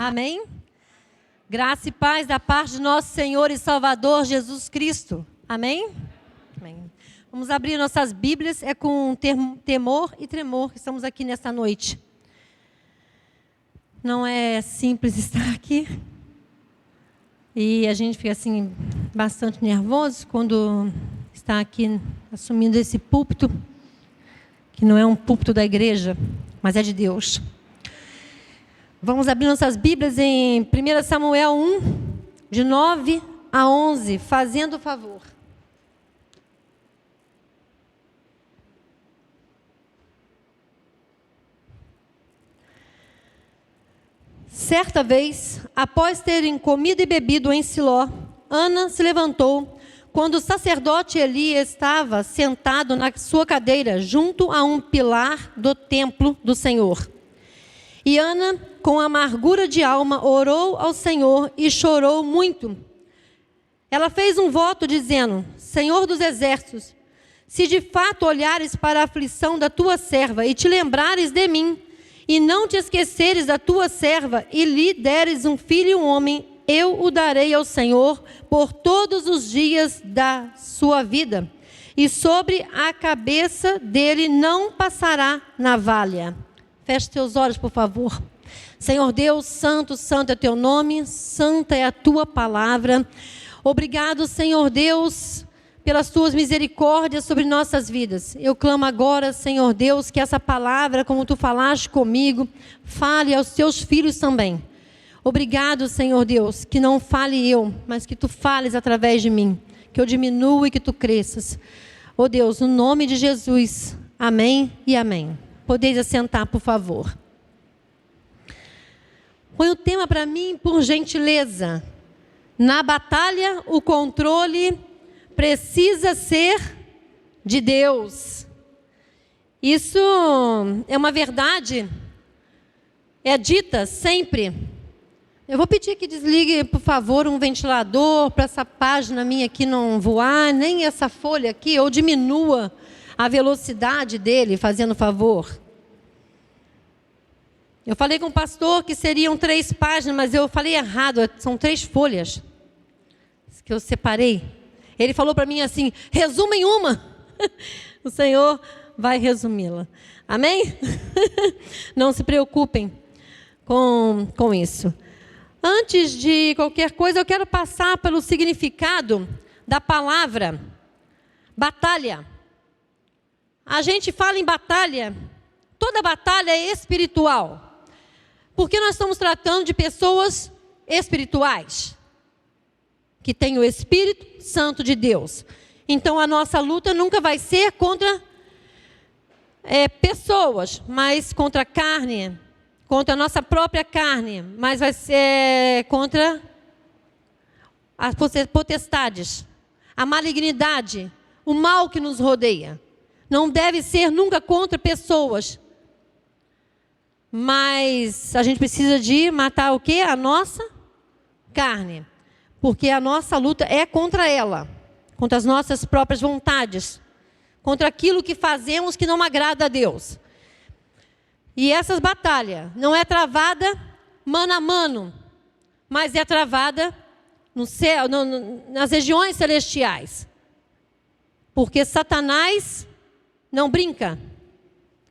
Amém? Graça e paz da parte de nosso Senhor e Salvador Jesus Cristo. Amém? Amém. Vamos abrir nossas Bíblias, é com temor e tremor que estamos aqui nesta noite. Não é simples estar aqui. E a gente fica assim, bastante nervoso quando está aqui assumindo esse púlpito, que não é um púlpito da igreja, mas é de Deus. Vamos abrir nossas Bíblias em 1 Samuel 1, de 9 a 11, fazendo o favor. Certa vez, após terem comido e bebido em Siló, Ana se levantou, quando o sacerdote Eli estava sentado na sua cadeira, junto a um pilar do templo do Senhor. E Ana, com amargura de alma, orou ao Senhor e chorou muito. Ela fez um voto dizendo: Senhor dos exércitos, se de fato olhares para a aflição da tua serva e te lembrares de mim, e não te esqueceres da tua serva e lhe deres um filho e um homem, eu o darei ao Senhor por todos os dias da sua vida, e sobre a cabeça dele não passará navalha. Feche teus olhos, por favor. Senhor Deus, santo, santo é teu nome, santa é a tua palavra. Obrigado, Senhor Deus, pelas tuas misericórdias sobre nossas vidas. Eu clamo agora, Senhor Deus, que essa palavra, como tu falaste comigo, fale aos teus filhos também. Obrigado, Senhor Deus, que não fale eu, mas que tu fales através de mim, que eu diminua e que tu cresças. Oh Deus, no nome de Jesus, amém e amém. Podeis assentar, por favor. Põe o tema para mim, por gentileza. Na batalha, o controle precisa ser de Deus. Isso é uma verdade, é dita sempre. Eu vou pedir que desligue, por favor, um ventilador para essa página minha aqui não voar, nem essa folha aqui, ou diminua a velocidade dele, fazendo favor. Eu falei com o pastor que seriam 3 páginas, mas eu falei errado, são 3 folhas que eu separei. Ele falou para mim assim: resuma em uma. O Senhor vai resumi-la. Amém? Não se preocupem com isso. Antes de qualquer coisa, eu quero passar pelo significado da palavra batalha. A gente fala em batalha, toda batalha é espiritual, porque nós estamos tratando de pessoas espirituais, que têm o Espírito Santo de Deus. Então a nossa luta nunca vai ser contra pessoas, mas contra a carne, contra a nossa própria carne, mas vai ser contra as potestades, a malignidade, o mal que nos rodeia. Não deve ser nunca contra pessoas. Mas a gente precisa de matar o quê? A nossa carne. Porque a nossa luta é contra ela. Contra as nossas próprias vontades. Contra aquilo que fazemos que não agrada a Deus. E essas batalhas não é travada mano a mano. Mas é travada no céu, nas regiões celestiais. Porque Satanás não brinca.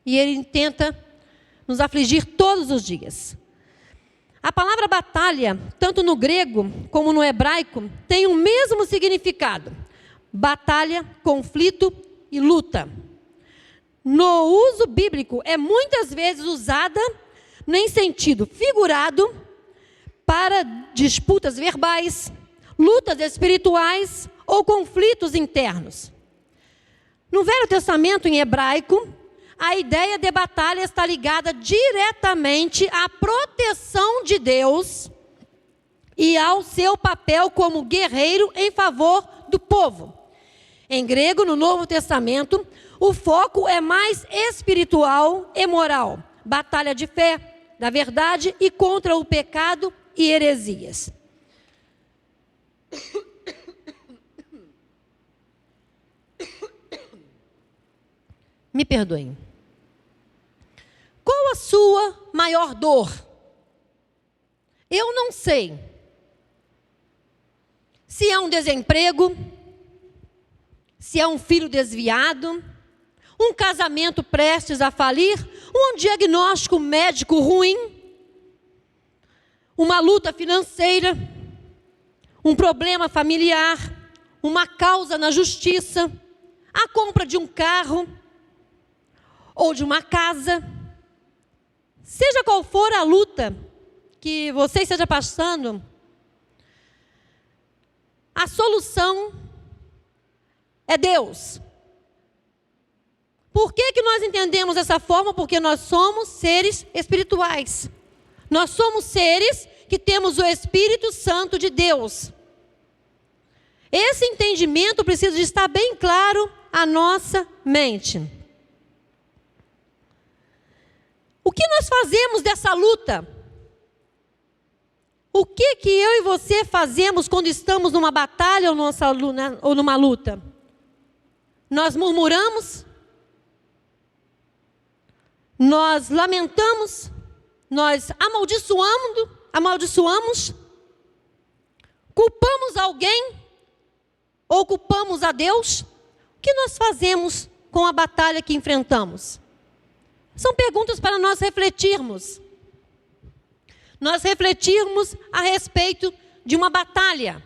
E ele tenta nos afligir todos os dias. A palavra batalha, tanto no grego como no hebraico, tem o mesmo significado. Batalha, conflito e luta. No uso bíblico, é muitas vezes usada em sentido figurado para disputas verbais, lutas espirituais ou conflitos internos. No Velho Testamento, em hebraico, a ideia de batalha está ligada diretamente à proteção de Deus e ao seu papel como guerreiro em favor do povo. Em grego, no Novo Testamento, o foco é mais espiritual e moral. Batalha de fé, da verdade e contra o pecado e heresias. Me perdoem. Qual a sua maior dor? Eu não sei se é um desemprego, se é um filho desviado, um casamento prestes a falir, um diagnóstico médico ruim, uma luta financeira, um problema familiar, uma causa na justiça, a compra de um carro ou de uma casa. Seja qual for a luta que você esteja passando, a solução é Deus. Por que nós entendemos dessa forma? Porque nós somos seres espirituais. Nós somos seres que temos o Espírito Santo de Deus. Esse entendimento precisa de estar bem claro à nossa mente. O que nós fazemos dessa luta? O que eu e você fazemos quando estamos numa batalha ou numa luta? Nós murmuramos? Nós lamentamos? Nós amaldiçoamos? Culpamos alguém? Ou culpamos a Deus? O que nós fazemos com a batalha que enfrentamos? São perguntas para nós refletirmos. Nós refletirmos a respeito de uma batalha,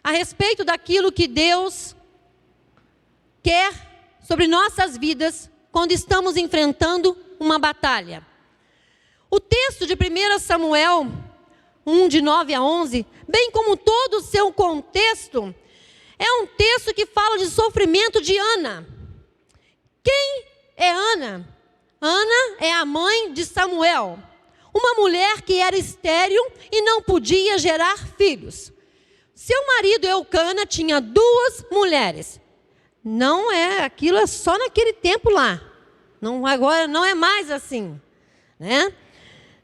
a respeito daquilo que Deus quer sobre nossas vidas quando estamos enfrentando uma batalha. O texto de 1 Samuel 1, de 9 a 11, bem como todo o seu contexto, é um texto que fala de sofrimento de Ana. Quem é Ana? Ana é a mãe de Samuel. Uma mulher que era estéril e não podia gerar filhos. Seu marido Eucana tinha 2 mulheres. Não é, aquilo é só naquele tempo lá. Não, agora não é mais assim, né?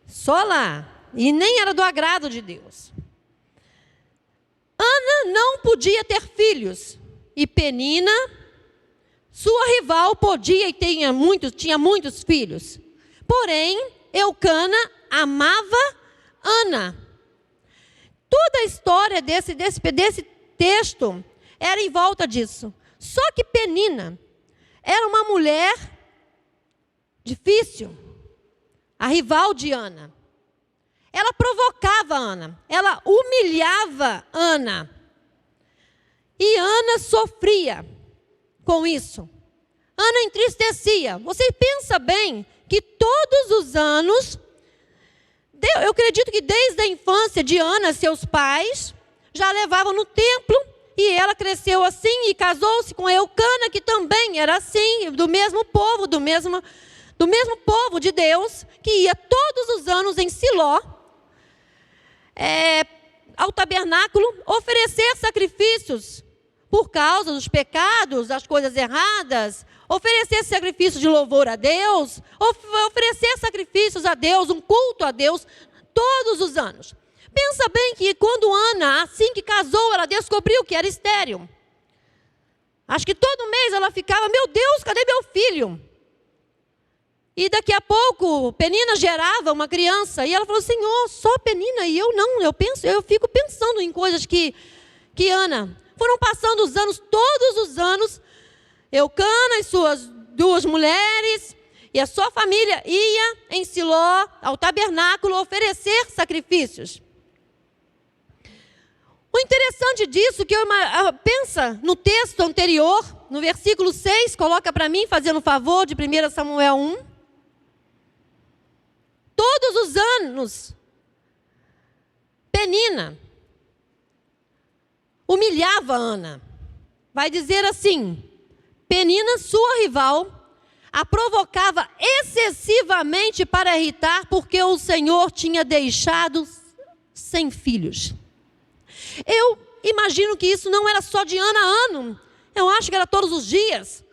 Só lá. E nem era do agrado de Deus. Ana não podia ter filhos. E Penina, sua rival, podia e tinha muitos filhos. Porém, Eucana amava Ana. Toda a história desse texto era em volta disso. Só que Penina era uma mulher difícil, a rival de Ana. Ela provocava Ana, ela humilhava Ana. E Ana sofria com isso. Ana entristecia. Você pensa bem que todos os anos, eu acredito que desde a infância de Ana, seus pais já levavam no templo, e ela cresceu assim e casou-se com Eucana, que também era assim, do mesmo povo de Deus, que ia todos os anos em Siló, ao tabernáculo, oferecer sacrifícios por causa dos pecados, das coisas erradas, oferecer sacrifícios de louvor a Deus, oferecer sacrifícios a Deus, um culto a Deus, todos os anos. Pensa bem que quando Ana, assim que casou, ela descobriu que era estéril. Acho que todo mês ela ficava, meu Deus, cadê meu filho? E daqui a pouco, Penina gerava uma criança, e ela falou, Senhor, só Penina, e eu não, eu fico pensando em coisas que Ana. Foram passando os anos, todos os anos, Eucana e suas 2 mulheres, e a sua família ia em Siló, ao tabernáculo, oferecer sacrifícios. O interessante disso, que pensa no texto anterior, no versículo 6, coloca para mim, fazendo favor, de 1 Samuel 1. Todos os anos, Penina humilhava Ana. Vai dizer assim, Penina, sua rival, a provocava excessivamente para irritar, porque o Senhor tinha deixado sem filhos. Eu imagino que isso não era só de ano a ano. Eu acho que era todos os dias.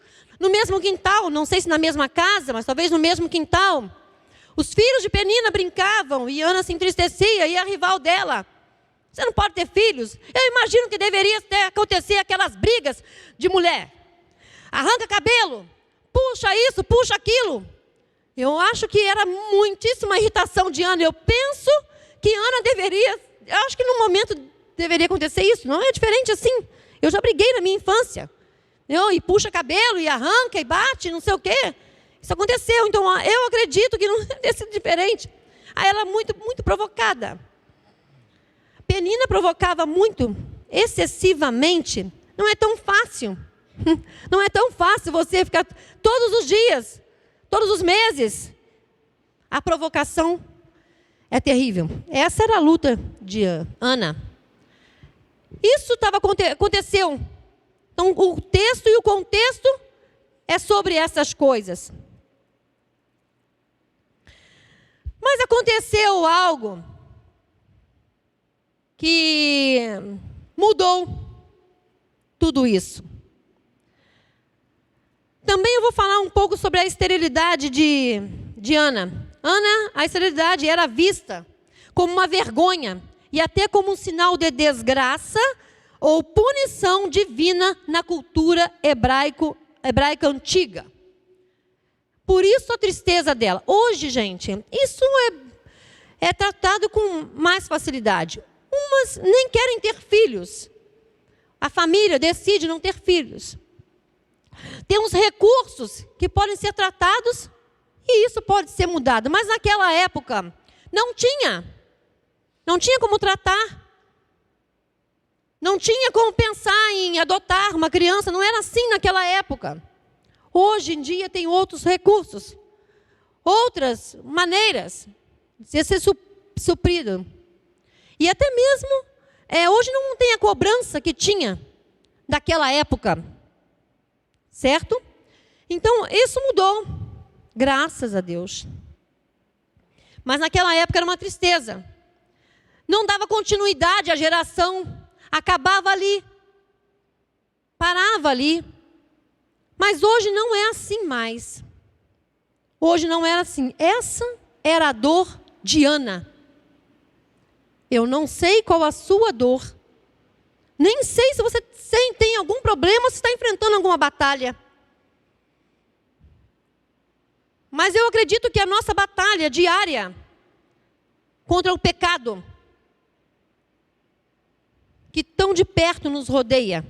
No mesmo quintal, não sei se na mesma casa, mas talvez no mesmo quintal. Os filhos de Penina brincavam e Ana se entristecia, e a rival dela, você não pode ter filhos. Eu imagino que deveria acontecer aquelas brigas de mulher. Arranca cabelo, puxa isso, puxa aquilo. Eu acho que era muitíssima irritação de Ana. Eu penso que Ana deveria, eu acho que no momento deveria acontecer isso, não é diferente assim. Eu já briguei na minha infância. E puxa cabelo, e arranca, e bate, não sei o quê. Isso aconteceu, então eu acredito que não deve ter sido diferente. Aí ela muito, muito provocada. Penina provocava muito, excessivamente. Não é tão fácil. Não é tão fácil você ficar todos os dias, todos os meses. A provocação é terrível. Essa era a luta de Ana. Isso aconteceu. Então, o texto e o contexto é sobre essas coisas. Mas aconteceu algo que mudou tudo isso. Também eu vou falar um pouco sobre a esterilidade de Ana. Ana, a esterilidade era vista como uma vergonha e até como um sinal de desgraça ou punição divina na cultura hebraica antiga. Por isso a tristeza dela. Hoje, gente, isso é tratado com mais facilidade. Umas nem querem ter filhos. A família decide não ter filhos. Temos recursos que podem ser tratados e isso pode ser mudado. Mas naquela época não tinha. Não tinha como tratar. Não tinha como pensar em adotar uma criança. Não era assim naquela época. Hoje em dia tem outros recursos. Outras maneiras de ser suprido. E até mesmo, hoje não tem a cobrança que tinha daquela época. Certo? Então, isso mudou. Graças a Deus. Mas naquela época era uma tristeza. Não dava continuidade à geração. Acabava ali. Parava ali. Mas hoje não é assim mais. Hoje não era assim. Essa era a dor de Ana. Eu não sei qual a sua dor. Nem sei se você tem algum problema ou se está enfrentando alguma batalha. Mas eu acredito que a nossa batalha diária contra o pecado, que tão de perto nos rodeia,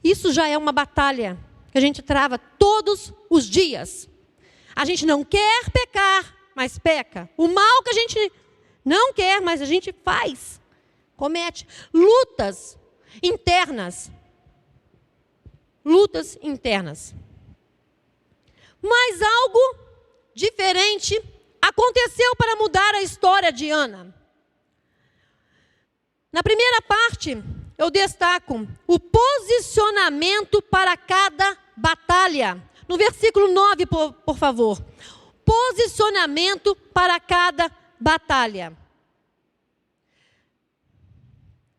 isso já é uma batalha que a gente trava todos os dias. A gente não quer pecar, mas peca. O mal que a gente não quer, mas a gente faz, comete. Lutas internas. Lutas internas. Mas algo diferente aconteceu para mudar a história de Ana. Na primeira parte, eu destaco o posicionamento para cada batalha. No versículo 9, por favor. Posicionamento para cada batalha.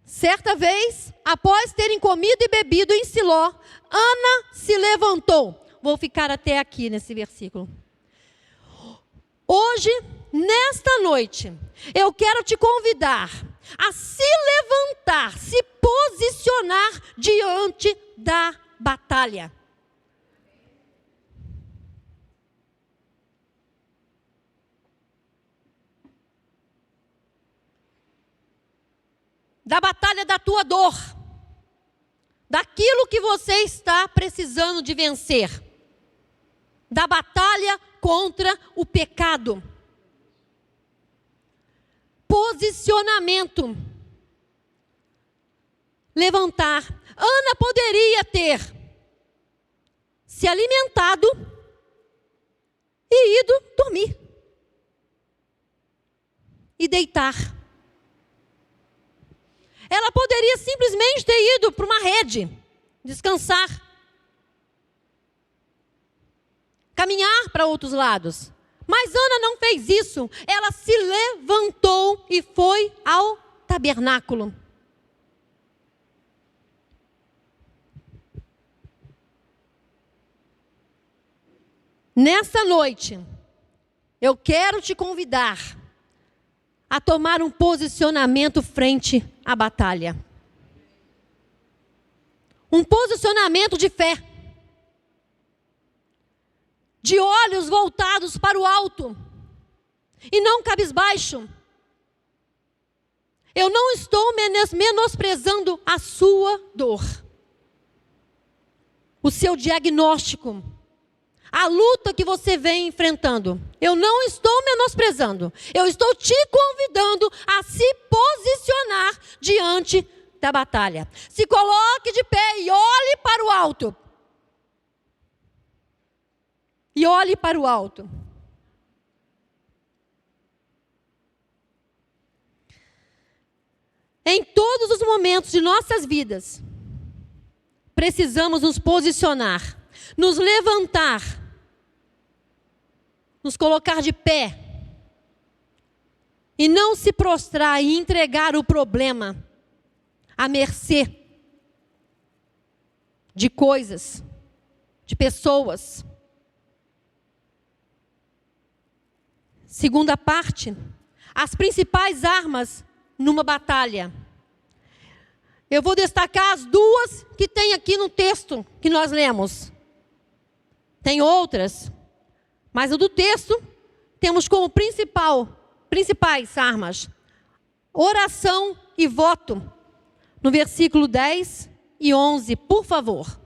Certa vez, após terem comido e bebido em Siló, Ana se levantou. Vou ficar até aqui nesse versículo. Hoje, nesta noite, eu quero te convidar a se levantar, se posicionar diante da batalha. Da batalha da tua dor. Daquilo que você está precisando de vencer. Da batalha contra o pecado. Posicionamento. Levantar. Ana poderia ter se alimentado e ido dormir. E deitar. Ela poderia simplesmente ter ido para uma rede, descansar. Caminhar para outros lados. Mas Ana não fez isso. Ela se levantou e foi ao tabernáculo. Nessa noite, eu quero te convidar a tomar um posicionamento frente à batalha. Um posicionamento de fé. De olhos voltados para o alto. E não cabisbaixo. Eu não estou menosprezando a sua dor, o seu diagnóstico, a luta que você vem enfrentando. Eu não estou menosprezando. Eu estou te convidando a se posicionar diante da batalha. Se coloque de pé e olhe para o alto. E olhe para o alto. Em todos os momentos de nossas vidas, precisamos nos posicionar, nos levantar, nos colocar de pé e não se prostrar e entregar o problema à mercê de coisas, de pessoas. Segunda parte, as principais armas numa batalha. Eu vou destacar as duas que tem aqui no texto que nós lemos. Tem outras, mas o do texto temos como principais armas: oração e voto. No versículo 10 e 11, por favor.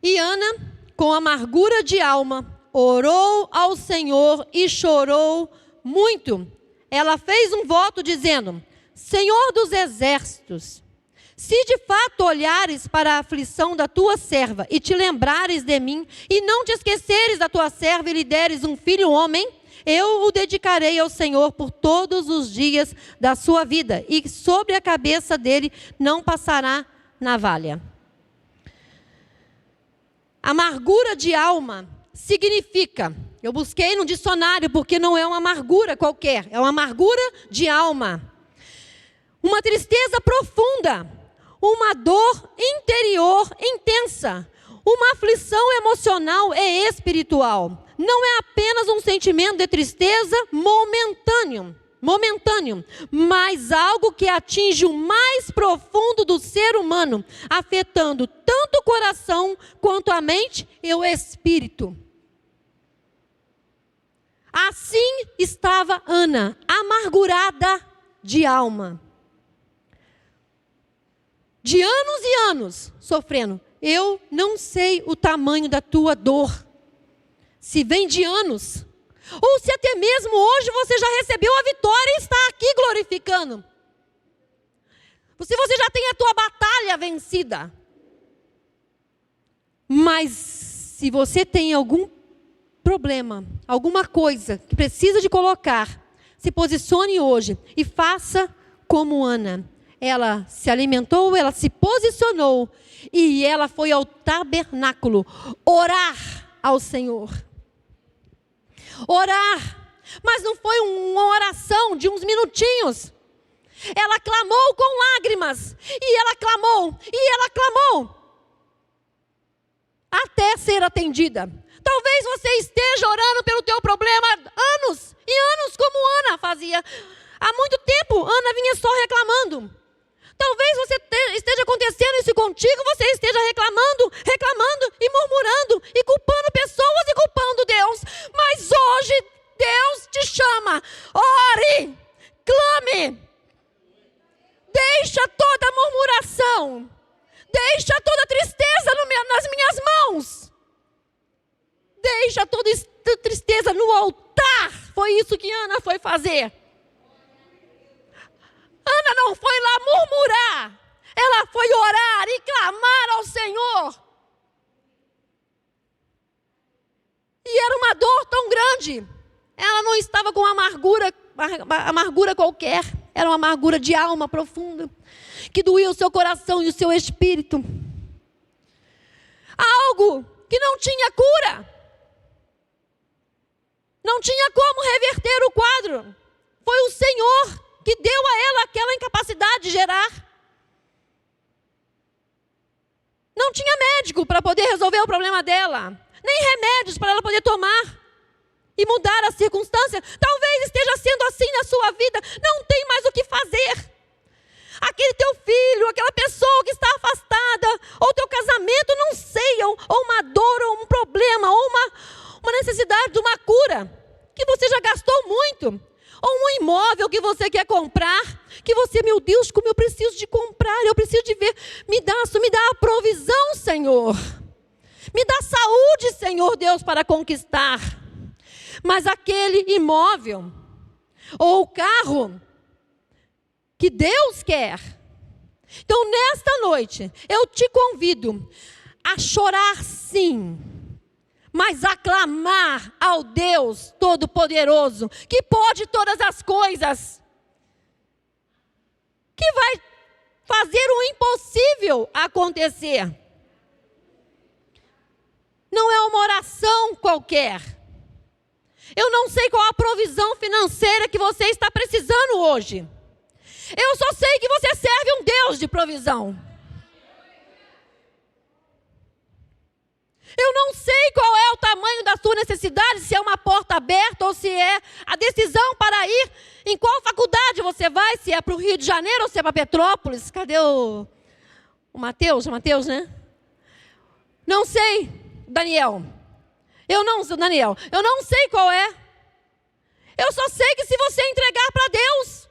E Ana, com amargura de alma, orou ao Senhor e chorou muito. Ela fez um voto dizendo: Senhor dos exércitos, se de fato olhares para a aflição da tua serva e te lembrares de mim, e não te esqueceres da tua serva e lhe deres um filho homem, eu o dedicarei ao Senhor por todos os dias da sua vida, e sobre a cabeça dele não passará navalha. Amargura de alma significa, eu busquei no dicionário porque não é uma amargura qualquer, é uma amargura de alma. Uma tristeza profunda, uma dor interior intensa, uma aflição emocional e espiritual. Não é apenas um sentimento de tristeza momentâneo, mas algo que atinge o mais profundo do ser humano, afetando tanto o coração quanto a mente e o espírito. Assim estava Ana, amargurada de alma. De anos e anos sofrendo. Eu não sei o tamanho da tua dor. Se vem de anos, ou se até mesmo hoje você já recebeu a vitória e está aqui glorificando. Se você já tem a tua batalha vencida. Mas se você tem algum problema, alguma coisa que precisa de colocar, se posicione hoje e faça como Ana. Ela se alimentou, ela se posicionou e ela foi ao tabernáculo orar ao Senhor. Orar, mas não foi uma oração de uns minutinhos. Ela clamou com lágrimas, e ela clamou, até ser atendida. Talvez você esteja orando pelo teu problema há anos, e anos como Ana fazia. Há muito tempo, Ana vinha só reclamando. Talvez você esteja acontecendo isso contigo, você esteja reclamando e murmurando e culpando pessoas e culpando Deus. Mas hoje Deus te chama, ore, clame, deixa toda murmuração, deixa toda tristeza nas minhas mãos, deixa toda tristeza no altar. Foi isso que Ana foi fazer. Ana não foi lá murmurar, ela foi orar e clamar ao Senhor. E era uma dor tão grande, ela não estava com amargura qualquer, era uma amargura de alma profunda, que doía o seu coração e o seu espírito. Algo que não tinha cura, não tinha como reverter o quadro. Foi o Senhor que deu a ela aquela incapacidade de gerar. Não tinha médico para poder resolver o problema dela, nem remédios para ela poder tomar e mudar a circunstância. Talvez esteja sendo assim na sua vida, não tem mais o que fazer. Aquele teu filho, aquela pessoa que está afastada, ou teu casamento, não sei, ou uma dor, ou um problema, ou uma necessidade de uma cura, que você já gastou muito. Ou um imóvel que você quer comprar, que você, meu Deus, como eu preciso de comprar, eu preciso de ver, me dá a provisão, Senhor. Me dá saúde, Senhor Deus, para conquistar. Mas aquele imóvel, ou o carro, que Deus quer. Então, nesta noite, eu te convido a chorar sim, mas a clamar ao Deus Todo-Poderoso, que pode todas as coisas, que vai fazer o impossível acontecer. Não é uma oração qualquer. Eu não sei qual a provisão financeira que você está precisando hoje. Eu só sei que você serve um Deus de provisão. Eu não sei qual é o tamanho da sua necessidade, se é uma porta aberta ou se é a decisão para ir em qual faculdade você vai, se é para o Rio de Janeiro ou se é para Petrópolis. Cadê o Mateus? O Mateus, né? Não sei, Daniel. Eu não sei qual é. Eu só sei que se você entregar para Deus,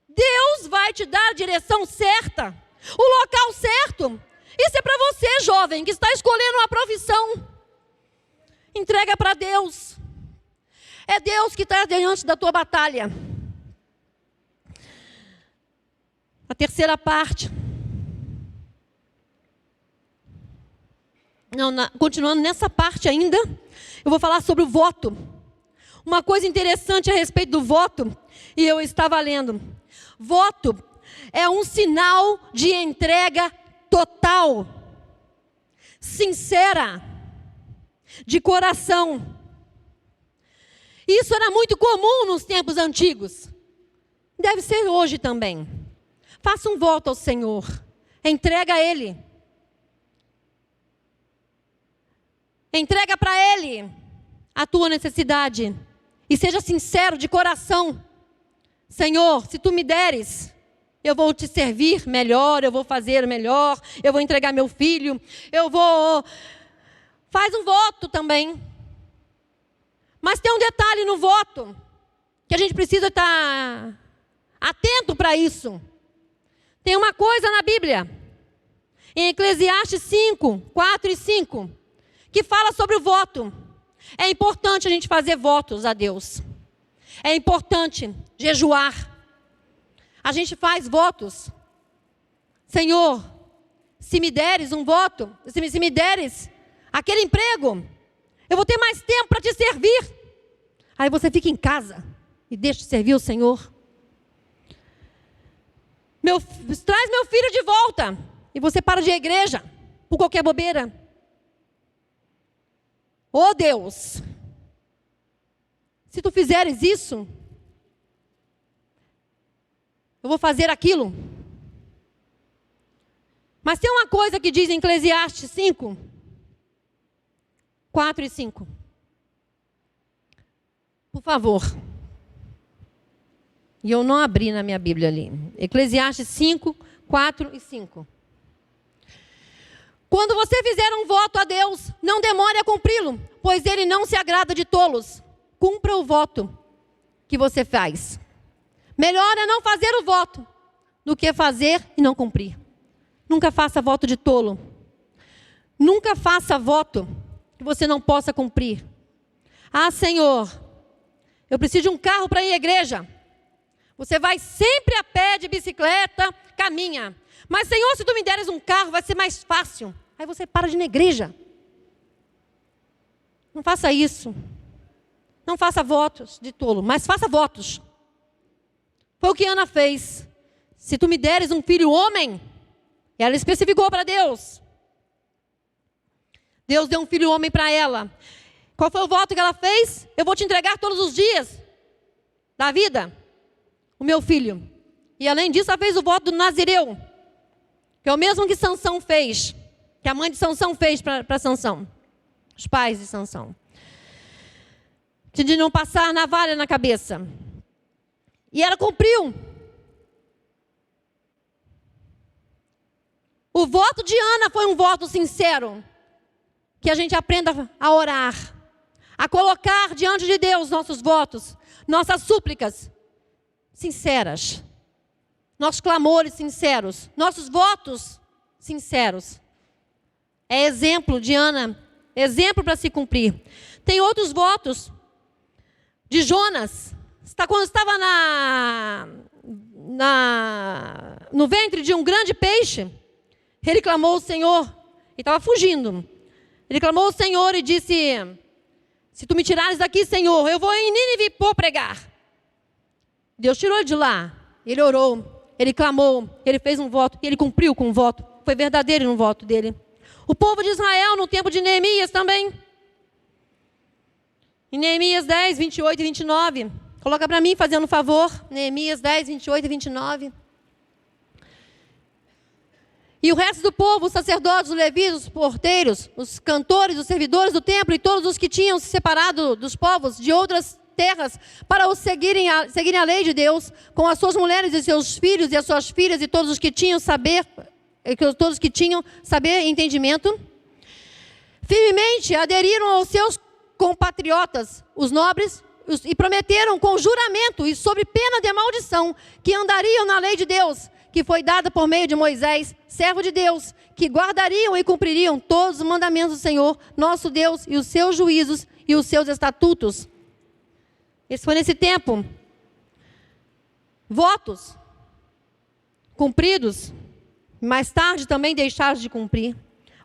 Deus vai te dar a direção certa, o local certo. Isso é para você, jovem, que está escolhendo uma profissão. Entrega para Deus. É Deus que está diante da tua batalha. A terceira parte. Continuando nessa parte ainda, eu vou falar sobre o voto. Uma coisa interessante a respeito do voto, e eu estava lendo. Voto é um sinal de entrega total, sincera, de coração. Isso era muito comum nos tempos antigos. Deve ser hoje também. Faça um voto ao Senhor. Entrega a Ele. Entrega para Ele a tua necessidade. E seja sincero de coração. Senhor, se Tu me deres, eu vou Te servir melhor, eu vou fazer melhor, eu vou entregar meu filho, Faz um voto também. Mas tem um detalhe no voto, que a gente precisa estar atento para isso. Tem uma coisa na Bíblia, em Eclesiastes 5, 4 e 5, que fala sobre o voto. É importante a gente fazer votos a Deus. É importante jejuar. A gente faz votos. Senhor, se me deres um voto, se me deres aquele emprego, eu vou ter mais tempo para Te servir. Aí você fica em casa e deixa de servir o Senhor. Traz meu filho de volta. E você para de ir à igreja por qualquer bobeira. Oh Deus, se Tu fizeres isso, eu vou fazer aquilo. Mas tem uma coisa que diz em Eclesiastes 5, 4 e 5. Por favor. E eu não abri na minha Bíblia ali. Eclesiastes 5, 4 e 5. Quando você fizer um voto a Deus, não demore a cumpri-lo, pois Ele não se agrada de tolos. Cumpra o voto que você faz. Melhor é não fazer o voto do que fazer e não cumprir. Nunca faça voto de tolo. Nunca faça voto que você não possa cumprir. Ah, Senhor, eu preciso de um carro para ir à igreja. Você vai sempre a pé, de bicicleta, caminha. Mas, Senhor, se Tu me deres um carro, vai ser mais fácil. Aí você para de ir na igreja. Não faça isso. Não faça votos de tolo, mas faça votos. Foi o que Ana fez. Se Tu me deres um filho homem, ela especificou para Deus. Deus deu um filho homem para ela. Qual foi o voto que ela fez? Eu vou Te entregar todos os dias da vida o meu filho. E além disso, ela fez o voto do Nazireu, que é o mesmo que Sansão fez, que a mãe de Sansão fez para Sansão, os pais de Sansão, de não passar navalha na cabeça. E ela cumpriu. O voto de Ana foi um voto sincero, que a gente aprenda a orar, a colocar diante de Deus nossos votos, nossas súplicas sinceras, nossos clamores sinceros, nossos votos sinceros. É exemplo de Ana, exemplo para se cumprir. Tem outros votos de Jonas. Quando estava no ventre de um grande peixe, ele clamou ao Senhor, ele estava fugindo. Ele clamou ao Senhor e disse: se tu me tirares daqui, Senhor, eu vou em Nínive pregar. Deus tirou ele de lá. Ele orou, ele clamou, ele fez um voto e ele cumpriu com o voto. Foi verdadeiro no voto dele. O povo de Israel no tempo de Neemias também. Em Neemias 10, 28 e 29. Coloca para mim, fazendo um favor. Neemias 10, 28 e 29. E o resto do povo, os sacerdotes, os levitas, os porteiros, os cantores, os servidores do templo e todos os que tinham se separado dos povos de outras terras para seguirem a lei de Deus, com as suas mulheres e seus filhos e as suas filhas e todos os que tinham saber e entendimento, firmemente aderiram aos seus compatriotas, os nobres, e prometeram com juramento e sob pena de maldição que andariam na lei de Deus, que foi dada por meio de Moisés, servo de Deus, que guardariam e cumpririam todos os mandamentos do Senhor, nosso Deus, e os seus juízos e os seus estatutos. Esse foi nesse tempo. Votos cumpridos, mais tarde também deixaram de cumprir.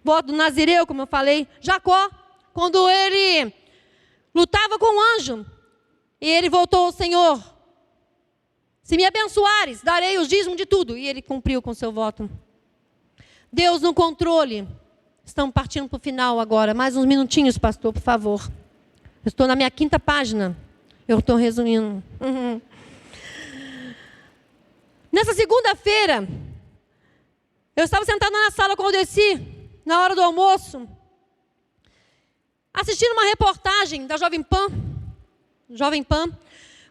Voto do Nazireu, como eu falei. Jacó, quando ele lutava com o anjo, e ele voltou ao Senhor: se me abençoares, darei os dízimos de tudo. E ele cumpriu com o seu voto. Deus no controle. Estamos partindo para o final agora. Mais uns minutinhos, pastor, por favor. Eu estou na minha 5ª página. Eu estou resumindo. Nessa segunda-feira, eu estava sentada na sala quando eu desci, na hora do almoço, assistindo uma reportagem da Jovem Pan.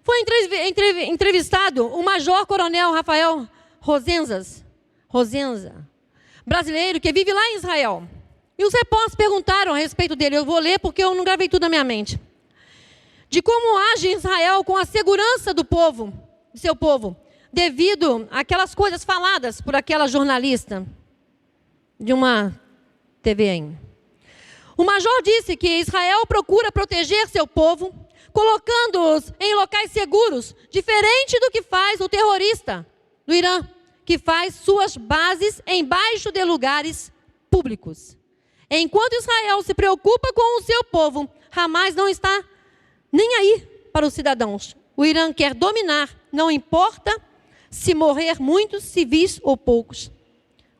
Foi entrevistado o Major Coronel Rafael Rosenza, brasileiro que vive lá em Israel. E os repórteres perguntaram a respeito dele. Eu vou ler porque eu não gravei tudo na minha mente. De como age Israel com a segurança do povo, do seu povo, devido àquelas coisas faladas por aquela jornalista de uma TVN. O major disse que Israel procura proteger seu povo, colocando-os em locais seguros, diferente do que faz o terrorista do Irã, que faz suas bases embaixo de lugares públicos. Enquanto Israel se preocupa com o seu povo, Hamas não está nem aí para os cidadãos. O Irã quer dominar, não importa se morrer muitos civis ou poucos.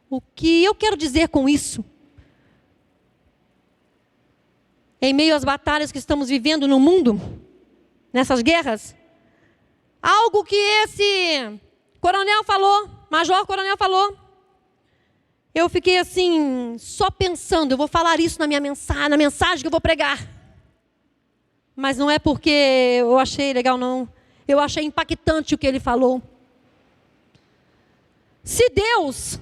O que eu quero dizer com isso? Em meio às batalhas que estamos vivendo no mundo, nessas guerras, algo que esse major coronel falou, eu fiquei assim, só pensando, eu vou falar isso na mensagem que eu vou pregar. Mas não é porque eu achei legal, não. Eu achei impactante o que ele falou. Se Deus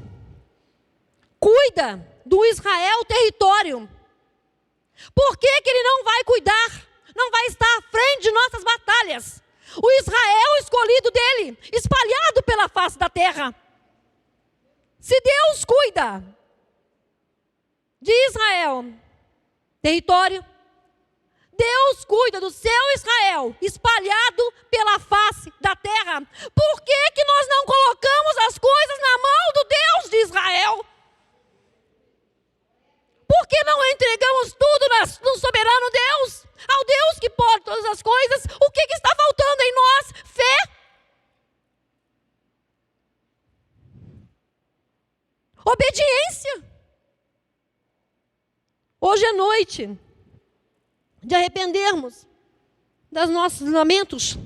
cuida do Israel território, por que Ele não vai cuidar, não vai estar à frente de nossas batalhas? O Israel escolhido dele, espalhado pela face da terra. Se Deus cuida de Israel, território, Deus cuida do seu Israel, espalhado pela face da terra. Por que nós não colocamos as coisas na mão do Deus de Israel? Por que não entregamos tudo no soberano Deus? Ao Deus que pode todas as coisas? O que está faltando em nós? Fé? Obediência? Hoje é noite de arrependermos dos nossos lamentos,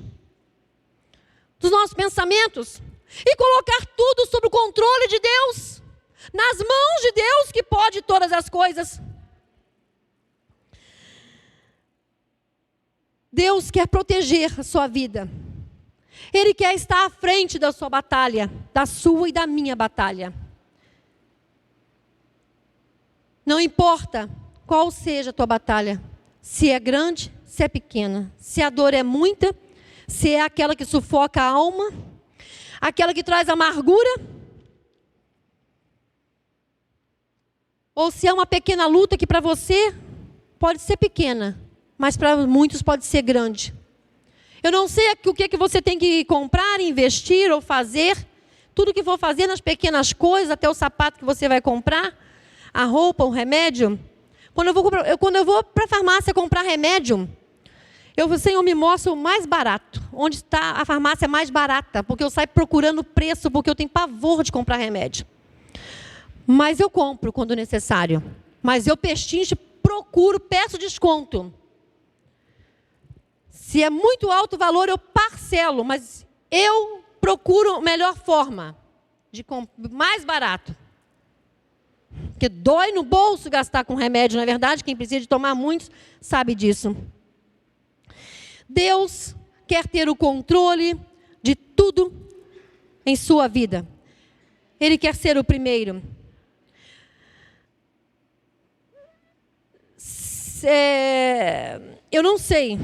dos nossos pensamentos, e colocar tudo sob o controle de Deus, nas mãos de Deus que pode todas as coisas. Deus quer proteger a sua vida. Ele quer estar à frente da sua batalha, da sua e da minha batalha. Não importa qual seja a tua batalha, Se é grande, se é pequena. Se a dor é muita, se é aquela que sufoca a alma, aquela que traz amargura, ou se é uma pequena luta que para você pode ser pequena, mas para muitos pode ser grande. Eu não sei o que você tem que comprar, investir ou fazer. Tudo que for fazer nas pequenas coisas, até o sapato que você vai comprar, a roupa, o remédio. Quando eu vou para a farmácia comprar remédio, o Senhor me mostra o mais barato. Onde está a farmácia mais barata. Porque eu saio procurando preço, porque eu tenho pavor de comprar remédio. Mas eu compro quando necessário. Mas eu pechincho, procuro, peço desconto. Se é muito alto o valor, eu parcelo. Mas eu procuro a melhor forma de comprar, mais barato. Porque dói no bolso gastar com remédio, não é verdade? Quem precisa de tomar muitos sabe disso. Deus quer ter o controle de tudo em sua vida. Ele quer ser o primeiro. Eu não sei.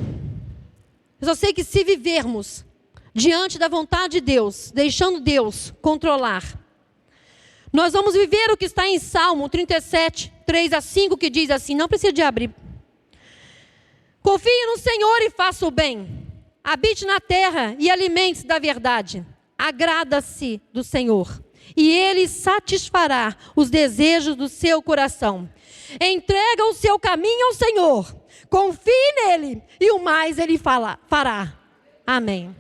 Eu só sei que se vivermos diante da vontade de Deus, deixando Deus controlar, nós vamos viver o que está em Salmo 37, 3-5, que diz assim, não precisa de abrir. Confie no Senhor e faça o bem. Habite na terra e alimente-se da verdade. Agrada-se do Senhor e Ele satisfará os desejos do seu coração. Entrega o seu caminho ao Senhor. Confie nele e o mais Ele fará. Amém.